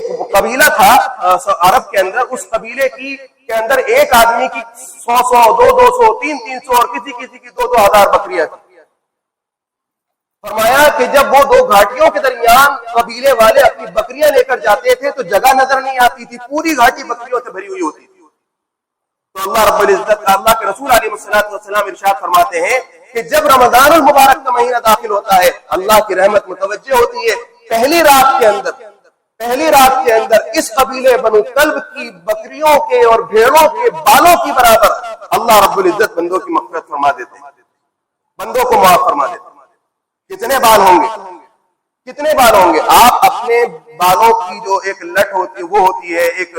ایک قبیلہ تھا عرب کے اندر، اس قبیلے کے اندر ایک آدمی کی 100 200 300 اور کسی کی 2000 بکریاں تھیں۔ فرمایا کہ جب وہ دو گھاٹیوں کے درمیان قبیلے والے اپنی بکریاں لے کر جاتے تھے تو جگہ نظر نہیں آتی تھی، پوری گھاٹی بکریوں سے بھری ہوئی ہوتی تھی۔ تو اللہ رب العزت، اللہ کے رسول علیہ السلام ارشاد فرماتے ہیں کہ جب رمضان المبارک کا مہینہ داخل ہوتا ہے اللہ کی رحمت متوجہ ہوتی ہے۔ پہلی رات کے اندر اس قبیلے بنو کلب کی بکریوں کے اور بھیڑوں کے بالوں کی برابر اللہ رب العزت بندوں کی مغفرت فرما دیتے ہیں، بندوں کو معاف فرما دیتے ہیں۔ کتنے بال ہوں گے؟ آپ اپنے بالوں کی جو ایک لٹ ہوتی ہے، وہ ہوتی ہے ایک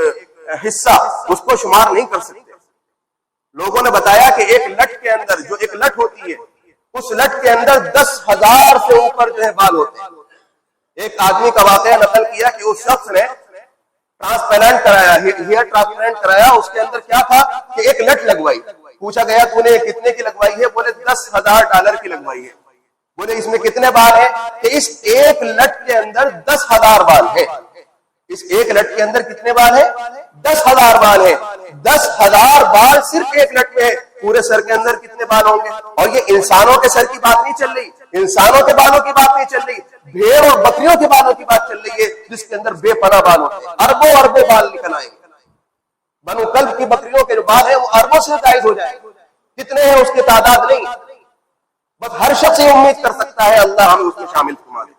حصہ، اس کو شمار نہیں کر سکتے۔ لوگوں نے بتایا کہ ایک لٹ کے اندر جو ایک لٹ ہوتی ہے، اس لٹ کے اندر 10,000 سے اوپر جو ہے بال ہوتے ہیں۔ ایک آدمی کا واقعہ نقل کیا کہ اس شخص نے ٹرانسپلانٹ کرایا، ہیئر ٹرانسپلانٹ کرایا، اس کے اندر کیا تھا کہ ایک لٹ لگوائی۔ پوچھا گیا تو نے کتنے کی لگوائی ہے؟ بولے $10,000 کی لگوائی ہے۔ بولے اس میں کتنے بال ہیں؟ کہ اس ایک لٹ کے اندر 10,000 بال ہے۔ اس ایک لٹ کے اندر کتنے بال ہیں؟ 10,000 بال ہیں۔ 10,000 بال صرف ایک لٹ میں ہے۔ پورے سر کے اندر کتنے بال ہوں گے؟ اور یہ انسانوں کے سر کی بات نہیں چل رہی، انسانوں کے بالوں کی بات نہیں چل رہی، بھیڑ اور بکریوں کے بالوں کی بات چل رہی ہے، جس کے اندر بے پناہ بال ہوتے ہیں۔ اربوں بال نکل آئیں گے۔ بنو کلب کی بکریوں کے جو بال ہیں وہ اربوں سے زائد ہو جائیں گے۔ کتنے ہیں اس کی تعداد نہیں، بس ہر شخص یہ امید کر سکتا ہے اللہ ہمیں اس میں شامل فرما دے،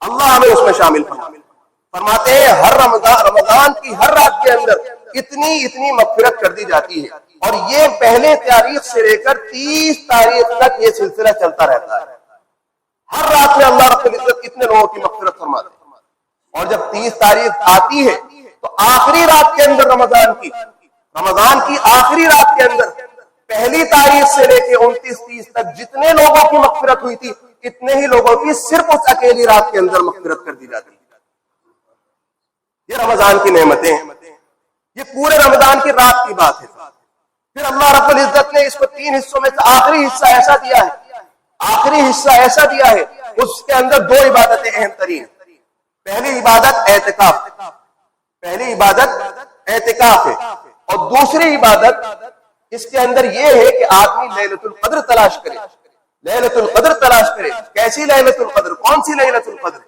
اللہ ہمیں اس میں شامل فرما دے۔ فرماتے ہیں ہر رمضان کی ہر رات کے اندر اتنی مغفرت کر دی جاتی ہے، اور یہ پہلے تاریخ سے لے کر 30 تاریخ تک یہ سلسلہ چلتا رہتا ہے۔ ہر رات میں اللہ رب العزت کتنے لوگوں کی مغفرت فرماتے ہیں، اور جب 30 تاریخ آتی ہے تو آخری رات کے اندر رمضان کی آخری رات کے اندر پہلی تاریخ سے لے کے 29-30 تک جتنے لوگوں کی مغفرت ہوئی تھی، اتنے ہی لوگوں کی صرف اس اکیلی رات کے اندر مغفرت کر دی جاتی ہے۔ یہ رمضان کی نعمتیں ہیں، یہ پورے رمضان کی رات کی بات ہے۔ پھر اللہ رب العزت نے اس کو 3 حصوں میں سے آخری حصہ ایسا دیا ہے، اس کے اندر 2 عبادتیں اہم ترین۔ پہلی عبادت اعتکاف ہے، اور دوسری عبادت اس کے اندر یہ ہے کہ آدمی لیلۃ القدر تلاش کرے۔ کیسی لیلۃ القدر؟ کون سی لیلۃ القدر؟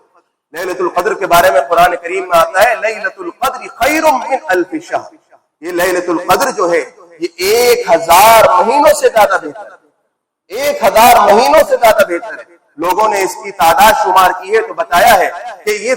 لیلۃ القدر کے بارے میں قرآن کریم میں آتا ہے لیلۃ القدر خیر من الف شہر۔ یہ لیلۃ القدر جو ہے یہ 1000 مہینوں سے زیادہ بہتر ہے، 1000 مہینوں سے زیادہ بہتر ہے۔ لوگوں نے اس کی تعداد شمار کی ہے تو بتایا ہے کہ یہ